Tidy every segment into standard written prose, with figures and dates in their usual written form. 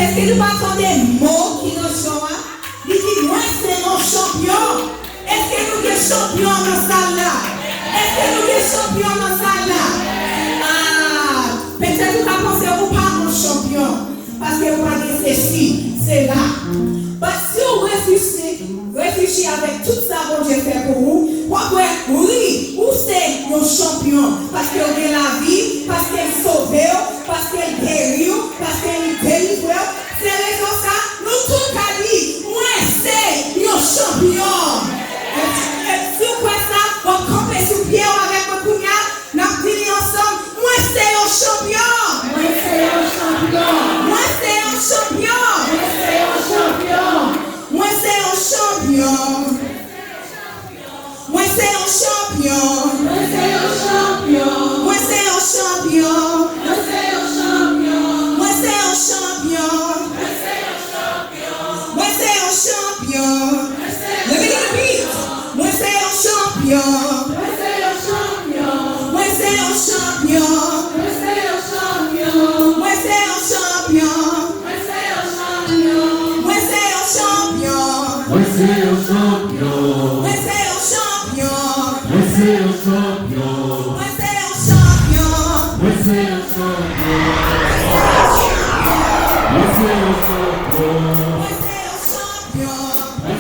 Est-ce que nous partons des mots qui nous sont là? Il dit, moi c'est mon champion. Est-ce que nous sommes champions dans ça là? Est-ce que nous sommes champions dans ça là? Ah, peut-être que vous pensez que vous pas mon champion. Parce que vous avez ceci, c'est là. Mais si vous réfléchissez avec tout ça que j'ai fait pour vous, oui, vous c'est nos champions. Parce que vous avez la vie, parce qu'elle sauve, parce qu'elle guérit, parce qu'elle délivre. C'est raison ça, nous tous à dit, moi c'est nos champions. Et si vous faites ça, vous campez sous pied avec votre couillard, nous disons ensemble, moi c'est nos champions. Moi c'est nos champions. Moi c'est nos champions. Moi c'est nos champions. Moi c'est nos champions. Moi c'est nos champions. Moi c'est nos champions. Moi c'est nos champions. Moi c'est nos champions. Moi c'est nos champions. Let me get a beat. Moi c'est nos champions. Moi c'est nos champions. Moi c'est nos champions. Moi c'est nos champions. Moi c'est nos champions. Moi c'est nos champions. Moi c'est nos champions. Moi c'est nos champions. Moi c'est nos champions. Moi c'est nos champions. Moi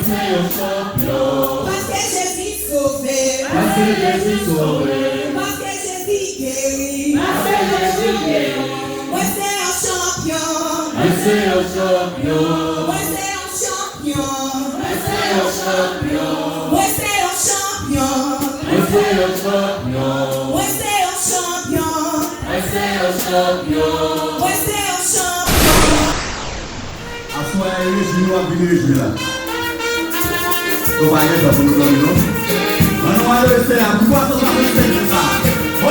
c'est nos champions. Parce que Jésus sauvé. Parce que Jésus sauvé. Parce que Jésus guéri. Parce que Jésus guéri. Moi c'est un champion. Moi c'est un champion. Moi c'est un champion. Moi c'est un champion. Moi c'est un champion. Moi c'est un champion. Moi c'est un champion. Moi c'est un champion. Moi c'est un champion. Assoyez les genoux à venir les genoux là. Donc, on va aller dans le nom. On va le faire. Pourquoi ça va faire ça? Oh!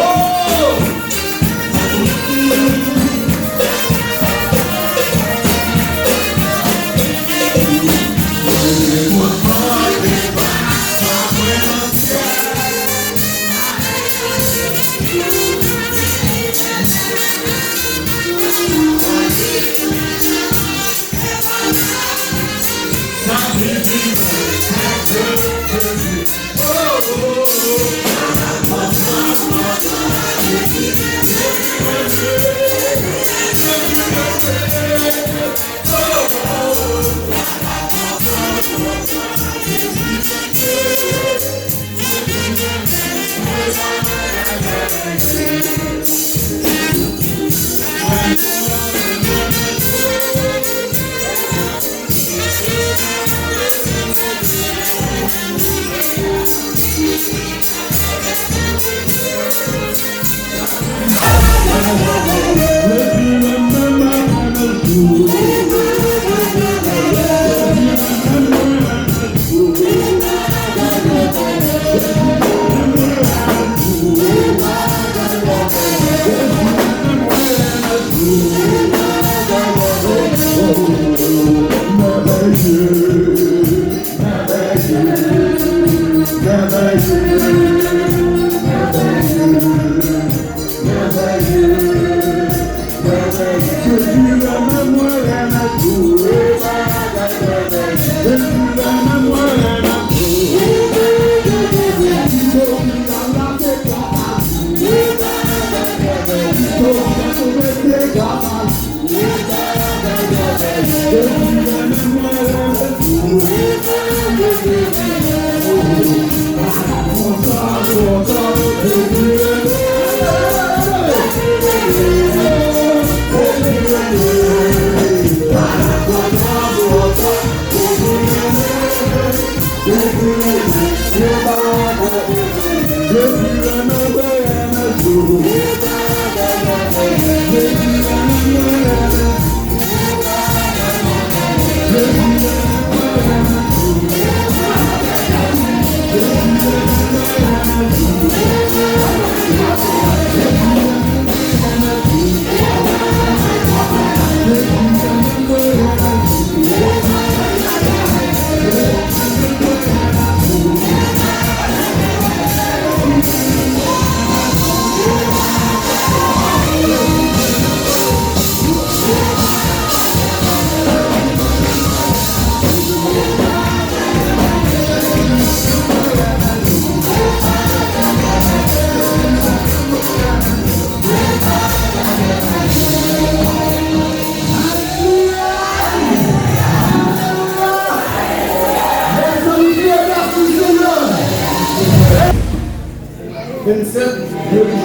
27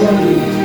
janvier.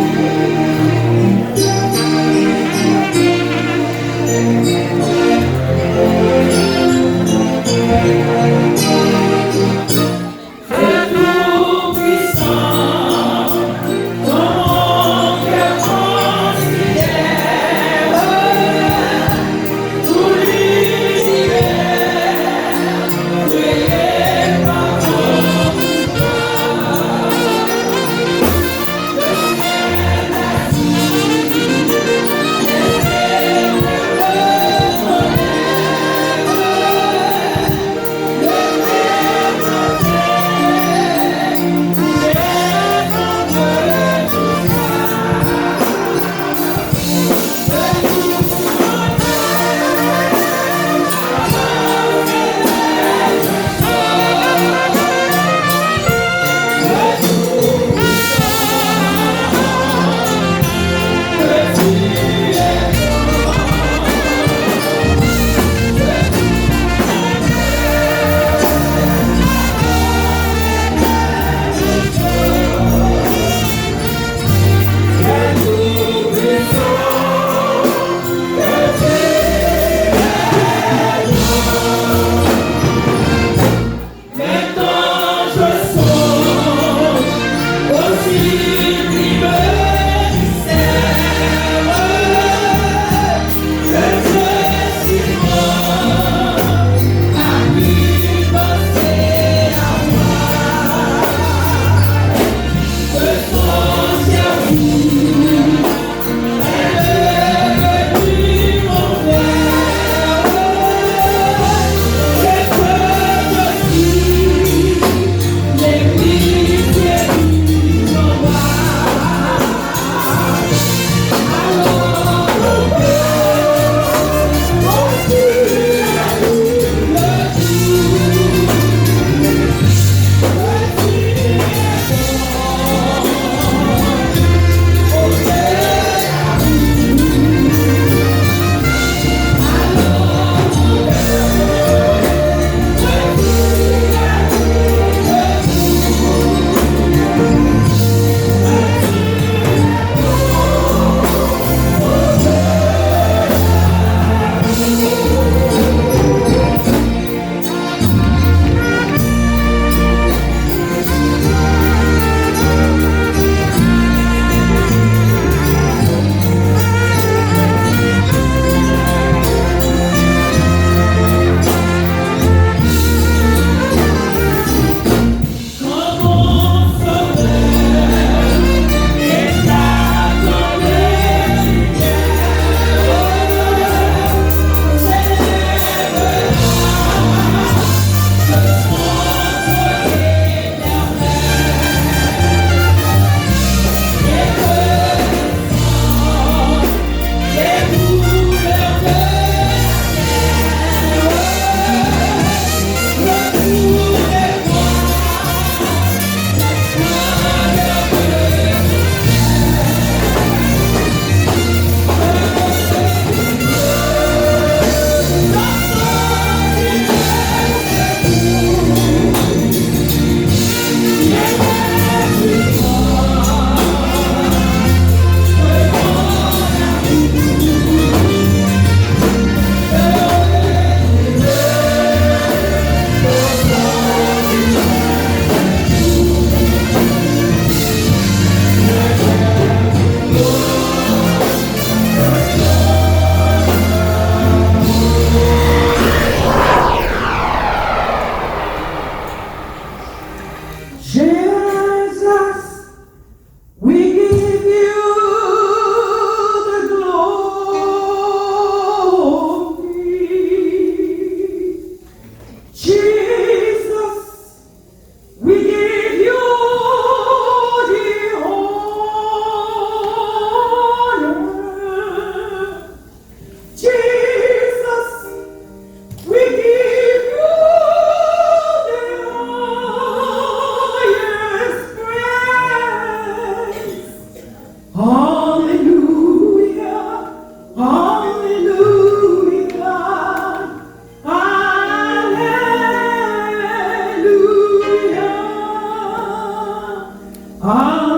Hallelujah.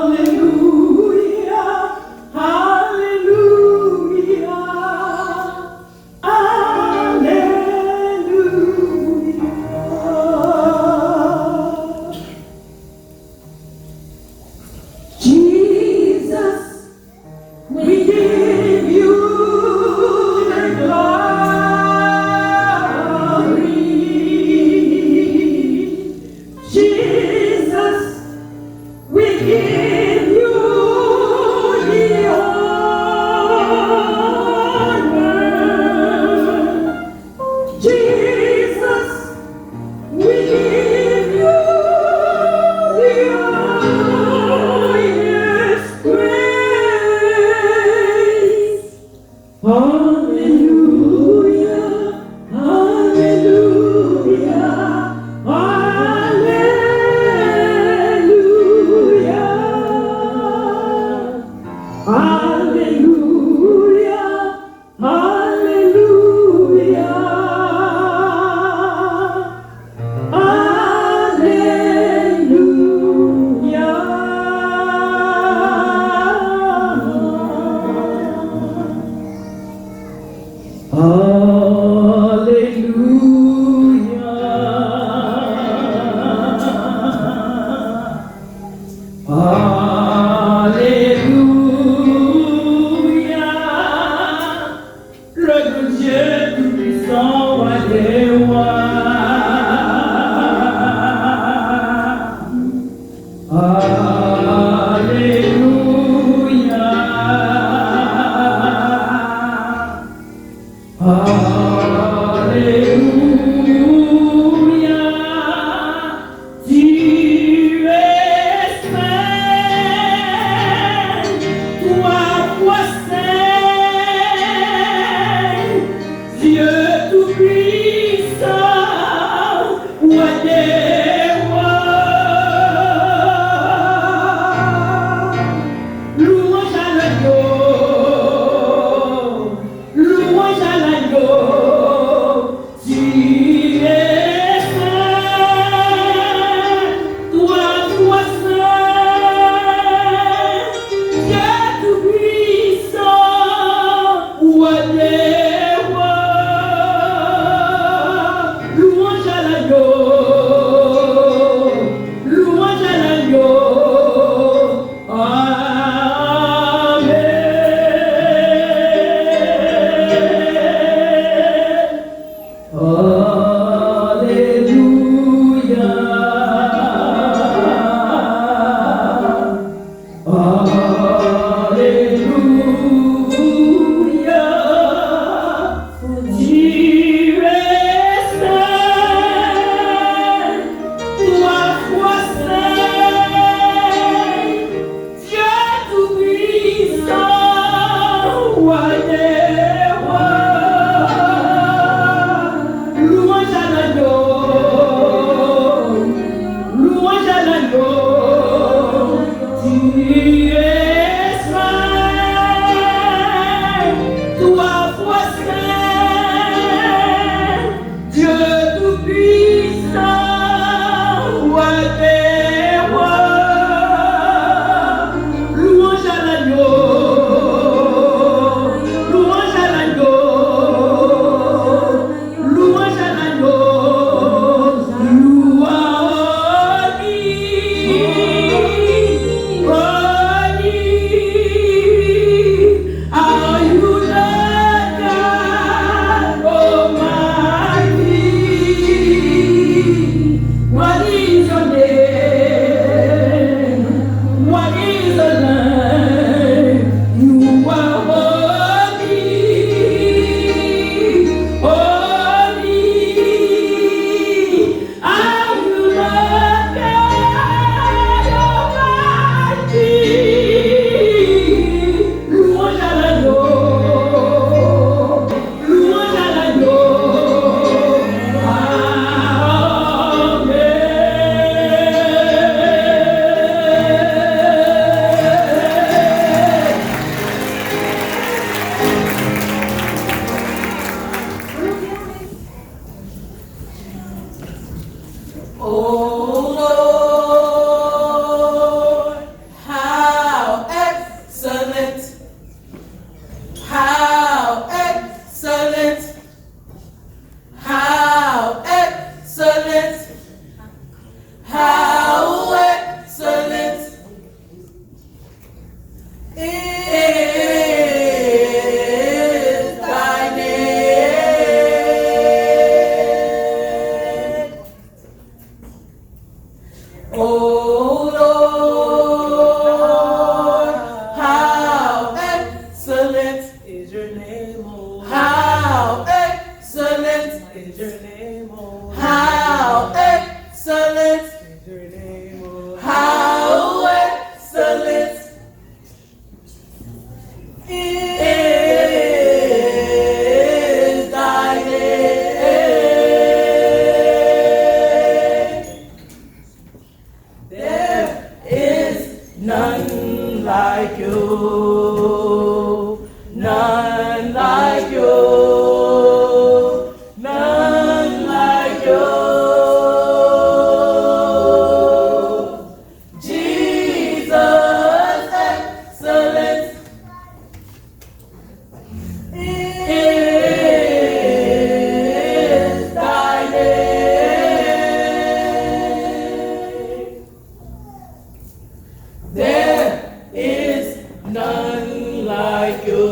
There is none like you.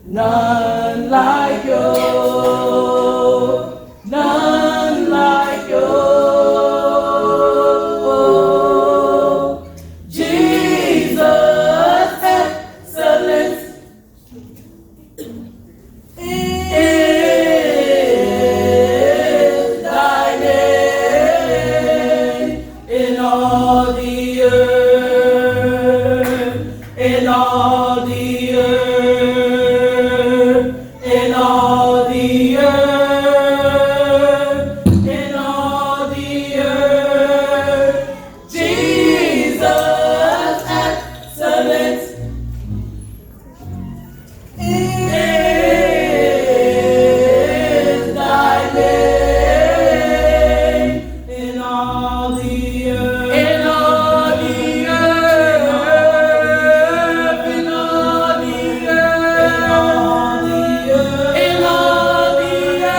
None like you. None like you. Jesus, excellent is thy name in all the earth, in all the earth, in all the earth, in all the earth. Jesus, excellent is thy name in all the earth, in all the earth, in all the earth, in all the earth.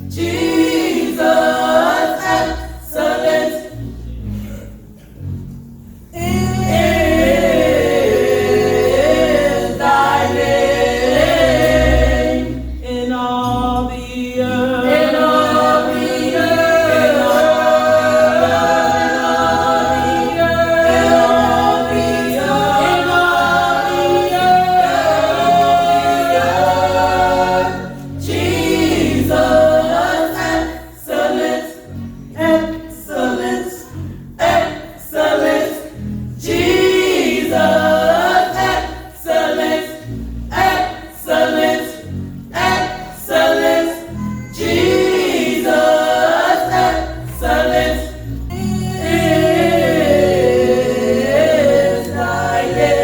Jesus, excellent is thy name in all the earth, in all the earth. Jesus, excellent, excellent, excellent. Jesus, excellent, excellent, excellent. Jesus, excellent is thy name.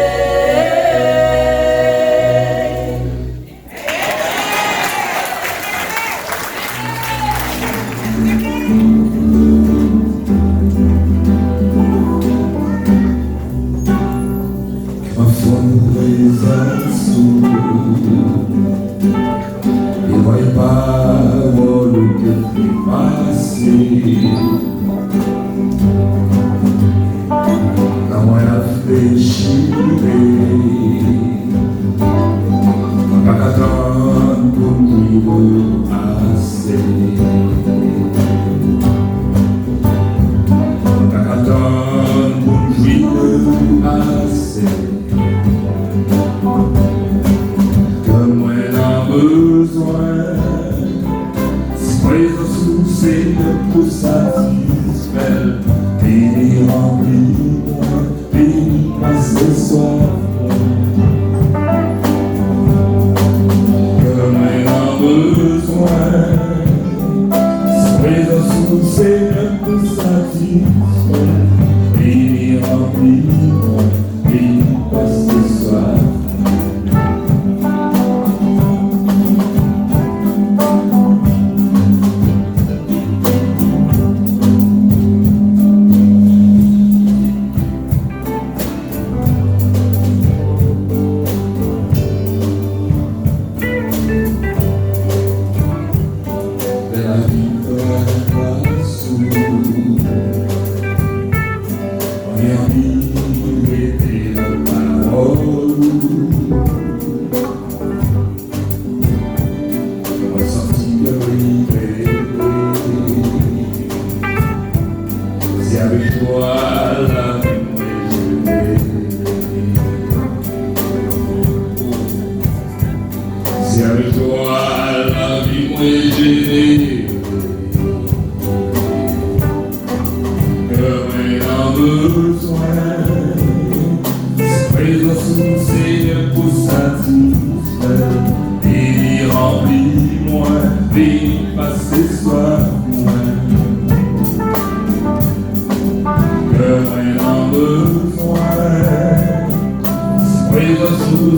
Ma fondazione e vai parole che ti passi la moia frescire ma catan contigo a se ma catan contigo a se comme elle a besoin, sois soucié pour satisfaire, béni remplis-moi, béni par ce soir. Comme elle a besoin, sois soucié pour satisfaire, béni remplis-moi, béni par ce soir.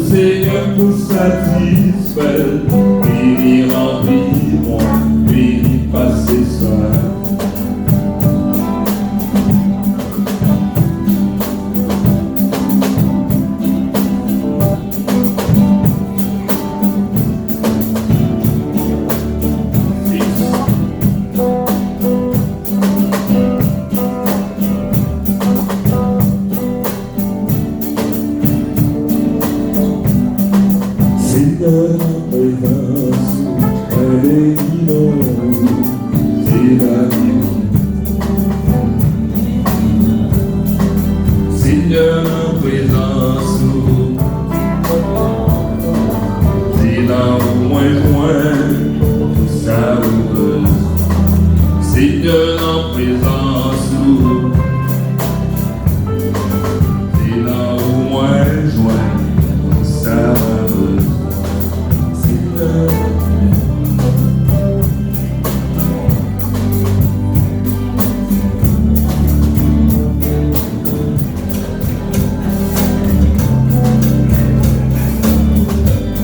Seigneur pour satisfaire, béni remplis-moi, béni par ce soir. la vie. Seigneur, en présence, c'est là au moins tout ça heureuse. Seigneur, en présence, c'est là au moins tout ça heureuse. Seigneur.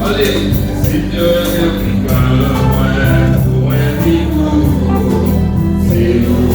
Allez, Seigneur, c'est nous,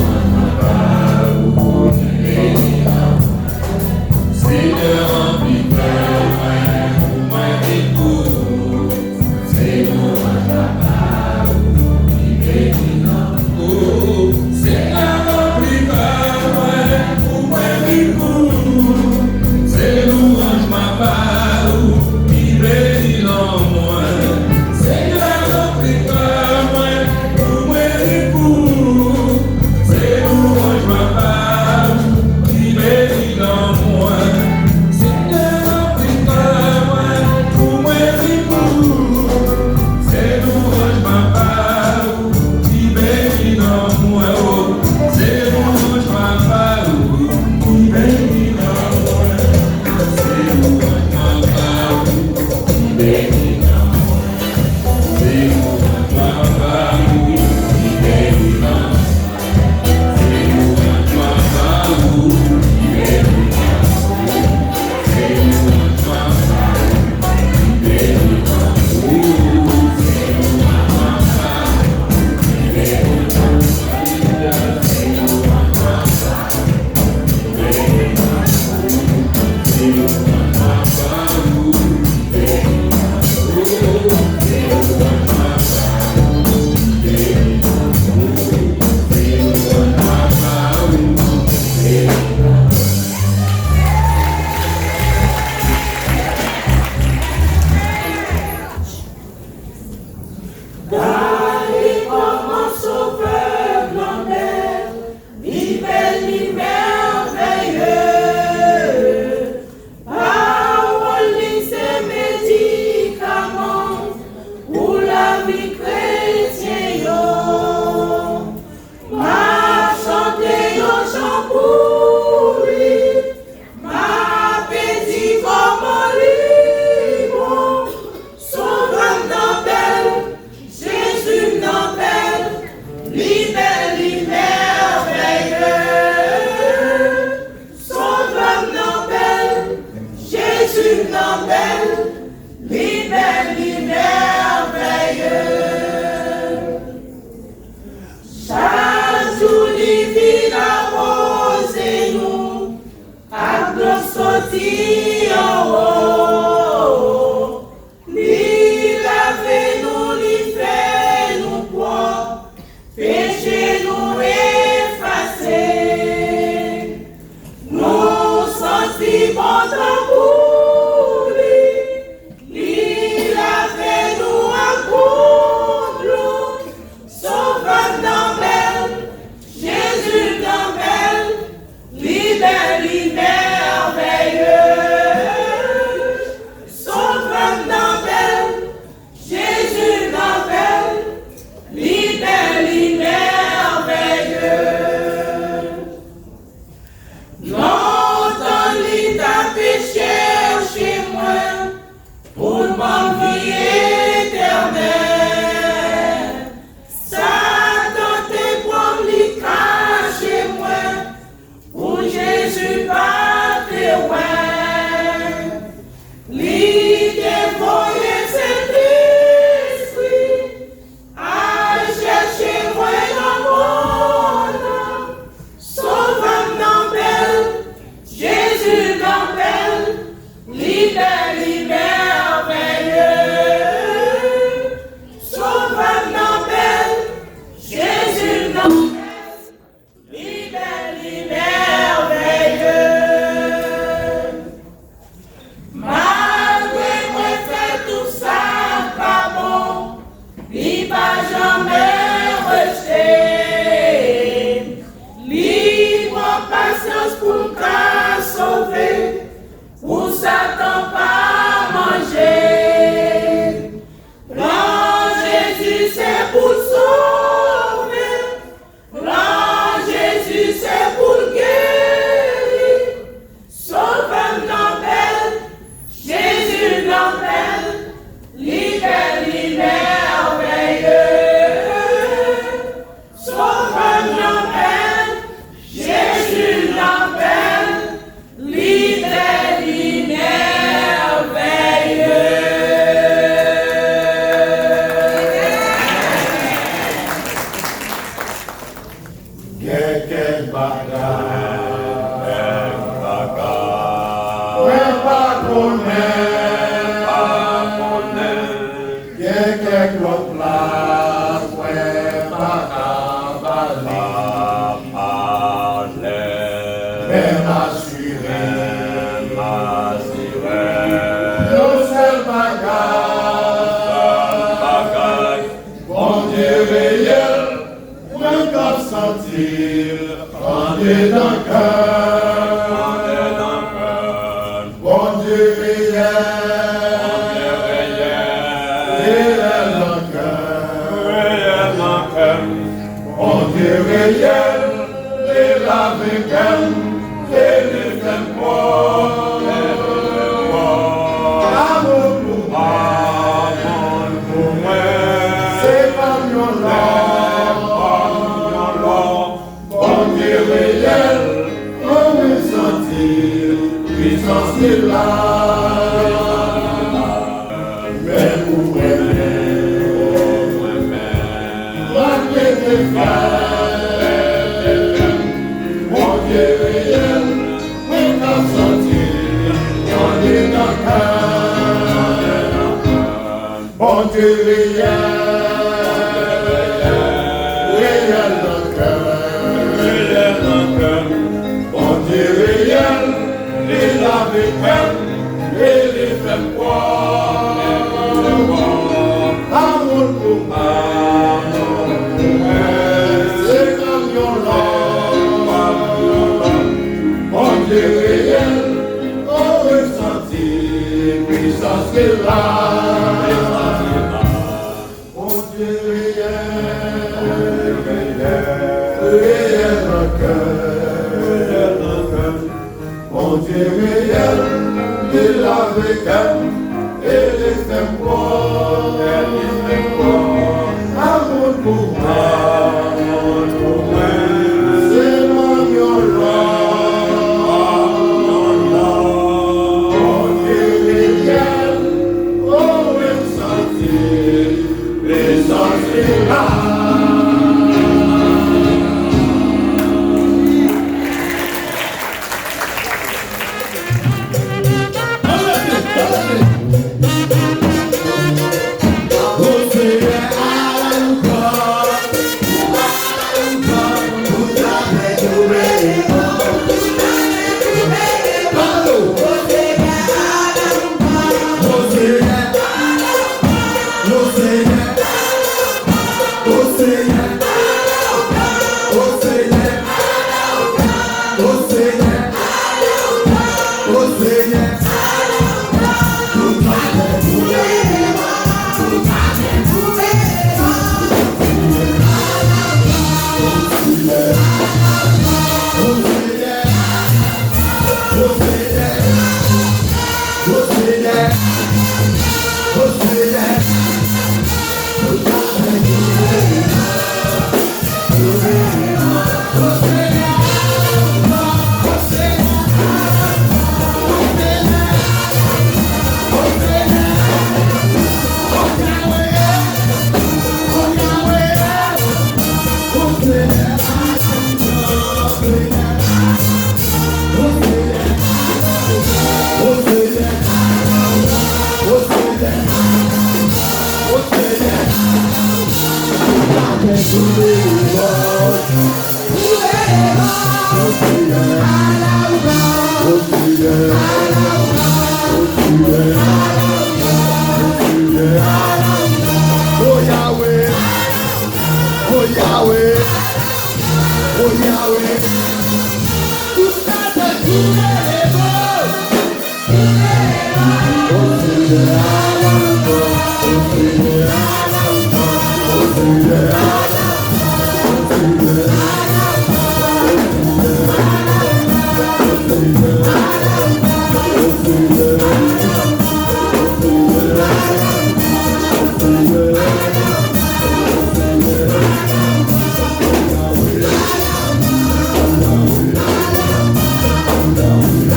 Down.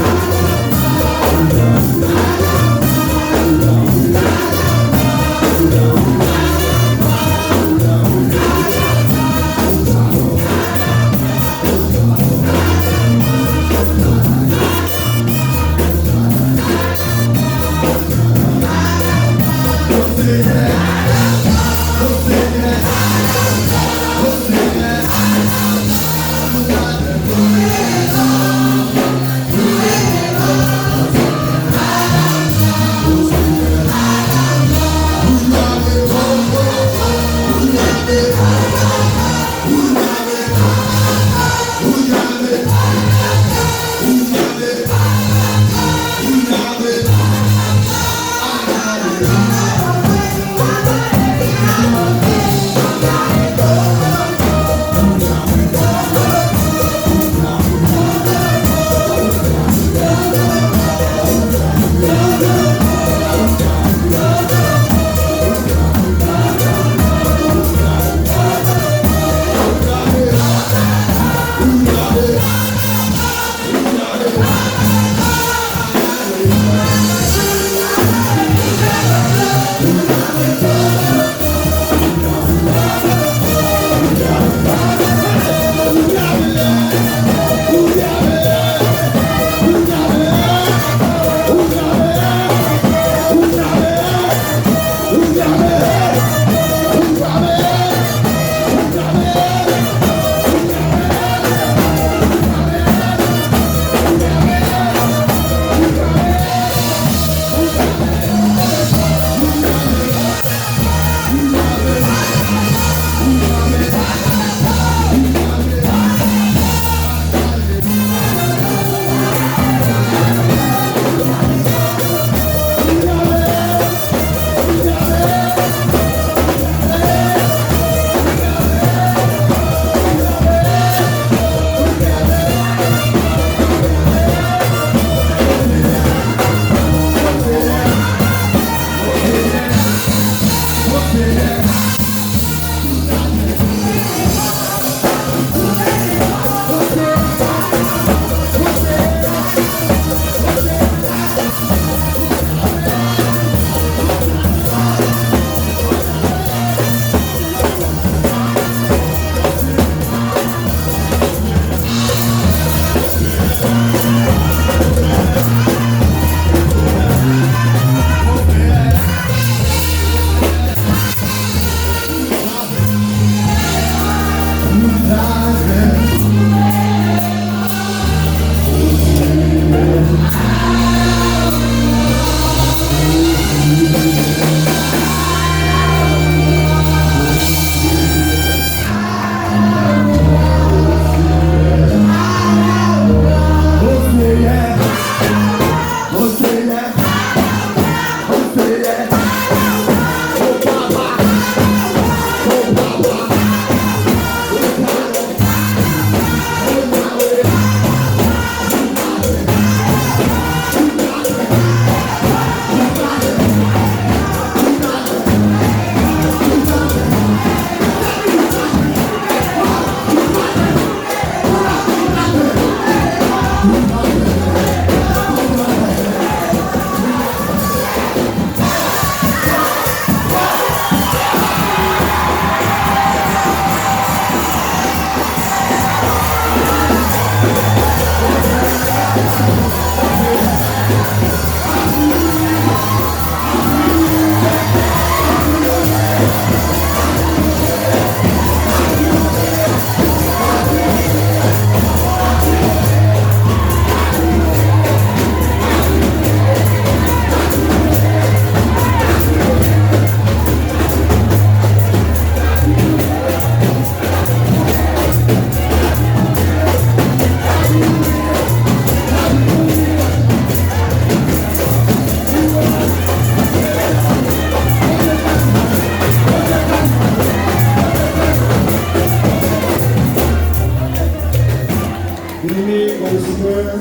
Bien-aimés, Seigneur,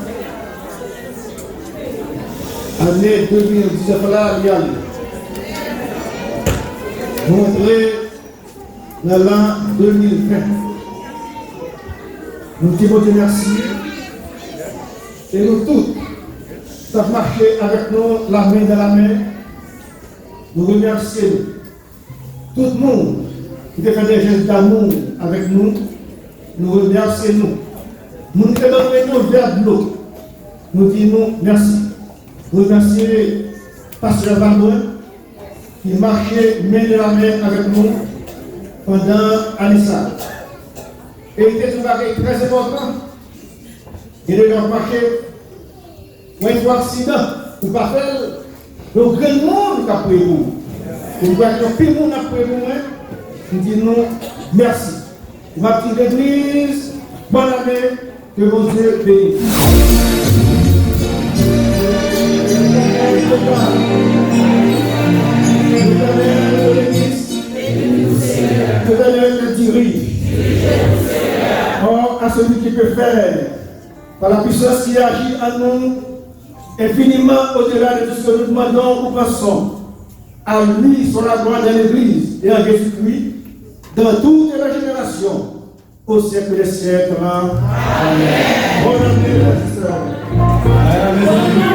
année 2019 là, il y a montré dans l'an 2020. Nous disons Dieu merci. Et nous tous, qui avons marché avec nous la main dans la main, nous remercions tout le monde qui a fait des gestes d'amour avec nous. Nous remercions nous. Nous qui avons donné nos verres de l'eau. Nous disons merci. Nous remercions Pasteur Valdoin qui marchait main dans la main avec nous pendant Anissa. Et il était un bagage très important. Il est dans le marché, pour un accident, ou pas faire, le grand monde qui a pris vous. Vous voyez que le plus monde a pris vous, nous disons merci. Ma petite église, bonne année, que mon Dieu bénisse. Que le dirige. Or, à celui qui peut faire, par la puissance qui agit en nous, infiniment au-delà de tout ce que nous demandons ou pensons, à lui soit la gloire dans l'Église et en Jésus-Christ, dans toutes les générations, au siècle des siècles. Amen. Bonne année, frères et sœurs.